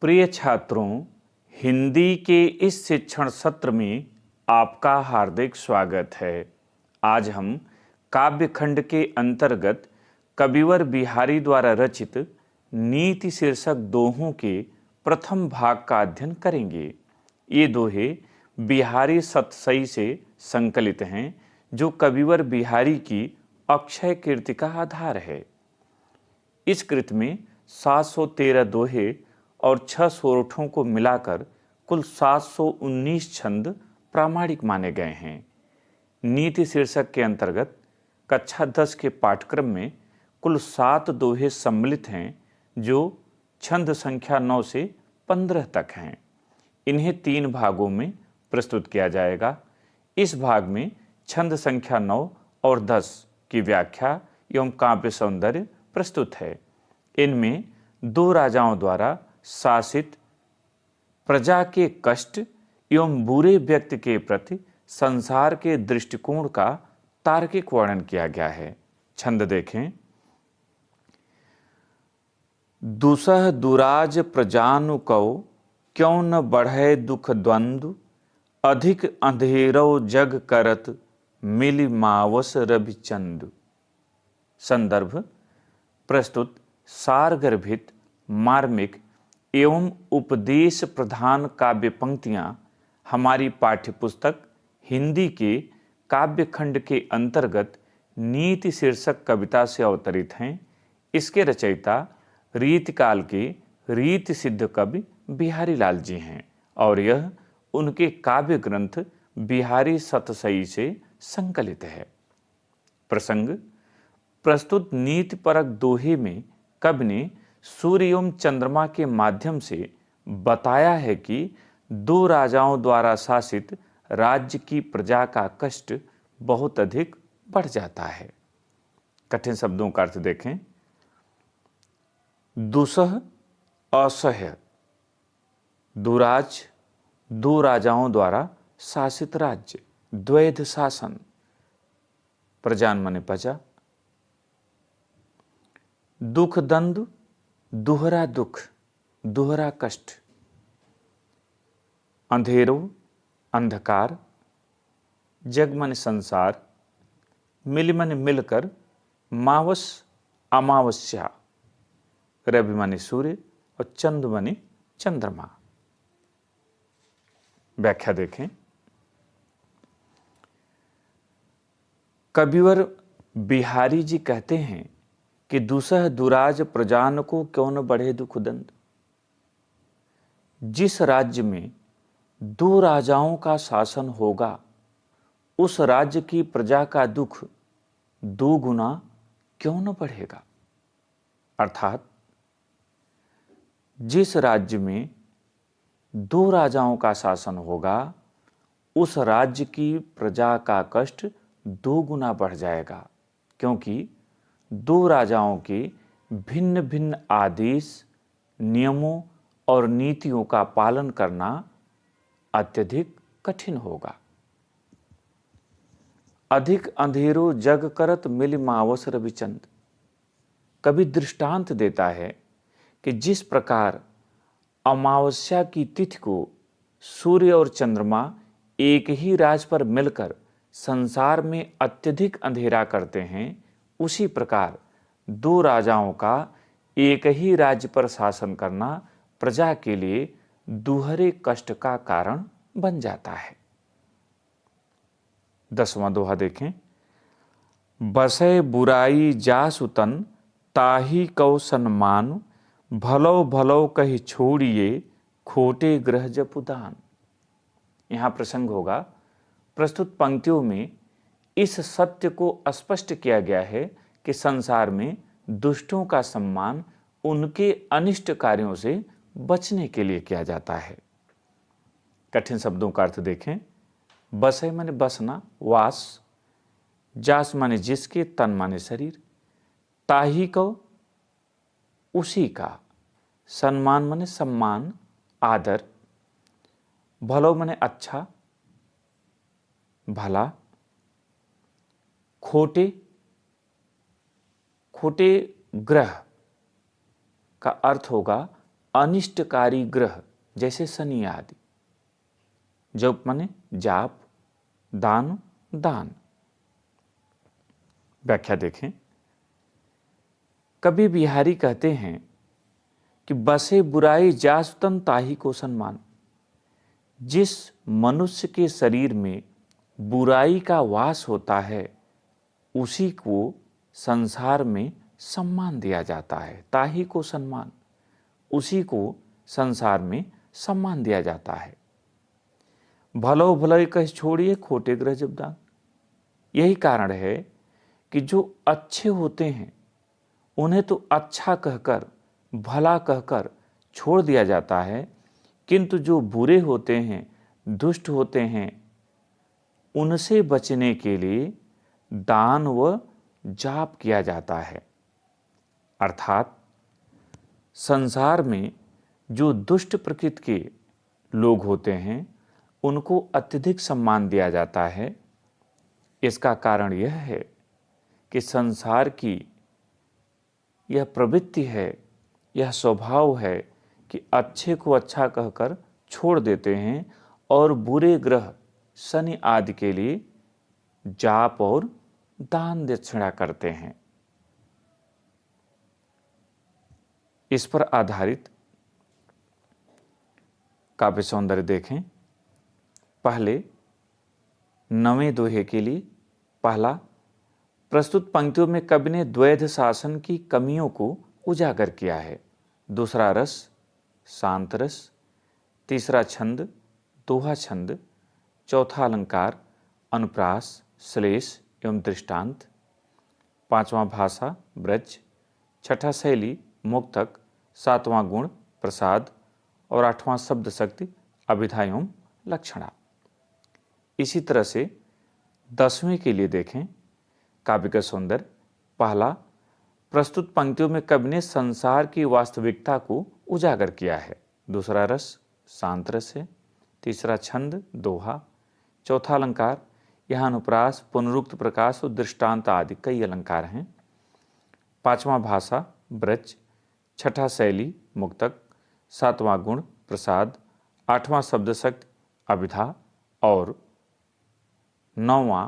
प्रिय छात्रों, हिंदी के इस शिक्षण सत्र में आपका हार्दिक स्वागत है। आज हम काव्यखंड के अंतर्गत कविवर बिहारी द्वारा रचित नीति शीर्षक दोहों के प्रथम भाग का अध्ययन करेंगे। ये दोहे बिहारी सतसई से संकलित हैं, जो कविवर बिहारी की अक्षय कीर्ति का आधार है। इस कृत में 713 दोहे और 6 सोरठों को मिलाकर कुल 719 छंद प्रामाणिक माने गए हैं। नीति शीर्षक के अंतर्गत कक्षा 10 के पाठ्यक्रम में कुल 7 दोहे सम्मिलित हैं, जो छंद संख्या 9 से 15 तक हैं। इन्हें 3 भागों में प्रस्तुत किया जाएगा। इस भाग में छंद संख्या 9 और 10 की व्याख्या एवं काव्य सौंदर्य प्रस्तुत है। इनमें 2 राजाओं द्वारा शासित प्रजा के कष्ट एवं बुरे व्यक्ति के प्रति संसार के दृष्टिकोण का तार्किक वर्णन किया गया है। छंद देखें। दुसह दुराज प्रजानु कौ, क्यों न बढ़े दुख द्वंद्व, अधिक अंधेरो जग करत, मिली मावस रविचंद। संदर्भ प्रस्तुत सारगर्भित, मार्मिक एवं उपदेश प्रधान काव्य पंक्तियाँ हमारी पाठ्यपुस्तक हिंदी के काव्यखंड के अंतर्गत नीति शीर्षक कविता से अवतरित हैं। इसके रचयिता रीतिकाल के रीति सिद्ध कवि बिहारी लाल जी हैं और यह उनके काव्य ग्रंथ बिहारी सतसई से संकलित है। प्रसंग। प्रस्तुत नीतिपरक दोहे में कवि ने सूर्य एवं चंद्रमा के माध्यम से बताया है कि 2 राजाओं द्वारा शासित राज्य की प्रजा का कष्ट बहुत अधिक बढ़ जाता है। कठिन शब्दों का अर्थ देखें। दुसह असह्य, दुराज 2 राजाओं द्वारा शासित राज्य, द्वैध शासन, प्रजान माने प्रजा। दुख दंड, दोहरा दुख, दोहरा कष्ट। अंधेरो, अंधकार, जग माने संसार, मिल माने मिलकर, मावस अमावस्या, रवि माने सूर्य और चंद्र माने चंद्रमा। व्याख्या देखें। कविवर बिहारी जी कहते हैं कि दुसह दुराज प्रजान को क्यों न बढ़े दुख दंड। जिस राज्य में 2 राजाओं का शासन होगा, उस राज्य की प्रजा का दुख 2 गुना क्यों न बढ़ेगा। अर्थात जिस राज्य में 2 राजाओं का शासन होगा, उस राज्य की प्रजा का कष्ट 2 गुना बढ़ जाएगा, क्योंकि 2 राजाओं के भिन्न भिन्न आदेश, नियमों और नीतियों का पालन करना अत्यधिक कठिन होगा। अधिक अंधेरो जग करत, मिल मावस रविचंद। कवि दृष्टांत देता है कि जिस प्रकार अमावस्या की तिथि को सूर्य और चंद्रमा एक ही राज पर मिलकर संसार में अत्यधिक अंधेरा करते हैं, उसी प्रकार 2 राजाओं का एक ही राज्य पर शासन करना प्रजा के लिए दुहरे कष्ट का कारण बन जाता है। 10वां दोहा देखें। बसै बुराई जासु तन, ताही कौ सन्मान, भलो भलो कही छोड़िए, खोटे ग्रह जपुदान। यहाँ प्रसंग होगा। प्रस्तुत पंक्तियों में इस सत्य को स्पष्ट किया गया है कि संसार में दुष्टों का सम्मान उनके अनिष्ट कार्यों से बचने के लिए किया जाता है। कठिन शब्दों का अर्थ देखें। बसै माने बसना, वास, जास माने जिसके, तन माने शरीर, ताही को उसी का, सम्मान माने सम्मान, आदर, भलो माने अच्छा, भला, खोटे, खोटे ग्रह का अर्थ होगा अनिष्टकारी ग्रह जैसे शनि आदि। जप माने जाप, दान, दान। व्याख्या देखें। कवि बिहारी कहते हैं कि बसे बुराई जासु तन ताहि को सम्मान। जिस मनुष्य के शरीर में बुराई का वास होता है उसी को संसार में सम्मान दिया जाता है। ताहि को सम्मान, उसी को संसार में सम्मान दिया जाता है। भलो भले कह छोड़िए खोटे ग्रह जब दान। यही कारण है कि जो अच्छे होते हैं उन्हें तो अच्छा कहकर, भला कहकर छोड़ दिया जाता है, किंतु जो बुरे होते हैं, दुष्ट होते हैं, उनसे बचने के लिए दान व जाप किया जाता है। अर्थात संसार में जो दुष्ट प्रकृति के लोग होते हैं उनको अत्यधिक सम्मान दिया जाता है। इसका कारण यह है कि संसार की यह प्रवृत्ति है, यह स्वभाव है कि अच्छे को अच्छा कहकर छोड़ देते हैं और बुरे ग्रह शनि आदि के लिए जाप और दान दक्षिणा करते हैं। इस पर आधारित काव्य सौंदर्य देखें। पहले 9वें दोहे के लिए पहला, प्रस्तुत पंक्तियों में कवि ने द्वैध शासन की कमियों को उजागर किया है। दूसरा रस शांत रस, तीसरा छंद दोहा छंद, चौथा अलंकार अनुप्रास, श्लेष एवं दृष्टांत, पांचवा भाषा ब्रज, छठा शैली मुक्तक, सातवां गुण प्रसाद और आठवां शब्द शक्ति अभिधा एवं लक्षणा। इसी तरह से 10वें के लिए देखें काव्य का सौंदर्य। पहला, प्रस्तुत पंक्तियों में कवि ने संसार की वास्तविकता को उजागर किया है। दूसरा रस शांत रस है, तीसरा छंद दोहा, चौथा अलंकार, यहाँ अनुप्रास, पुनरुक्त प्रकाश और दृष्टांत आदि कई अलंकार हैं। पांचवां भाषा ब्रज, छठा शैली मुक्तक, सातवां गुण प्रसाद, आठवां शब्द शक्ति अभिधा और 9वां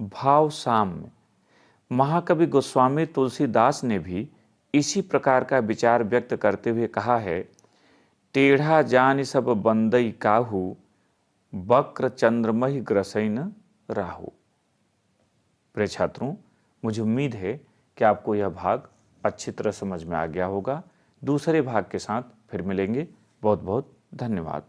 भाव साम्य। महाकवि गोस्वामी तुलसीदास ने भी इसी प्रकार का विचार व्यक्त करते हुए कहा है, टेढ़ा जानि सब बंदई काहू, वक्र चंद्रमहि ग्रसैन राहु। प्रिय छात्रों, मुझे उम्मीद है कि आपको यह भाग अच्छी तरह समझ में आ गया होगा। दूसरे भाग के साथ फिर मिलेंगे। बहुत बहुत धन्यवाद।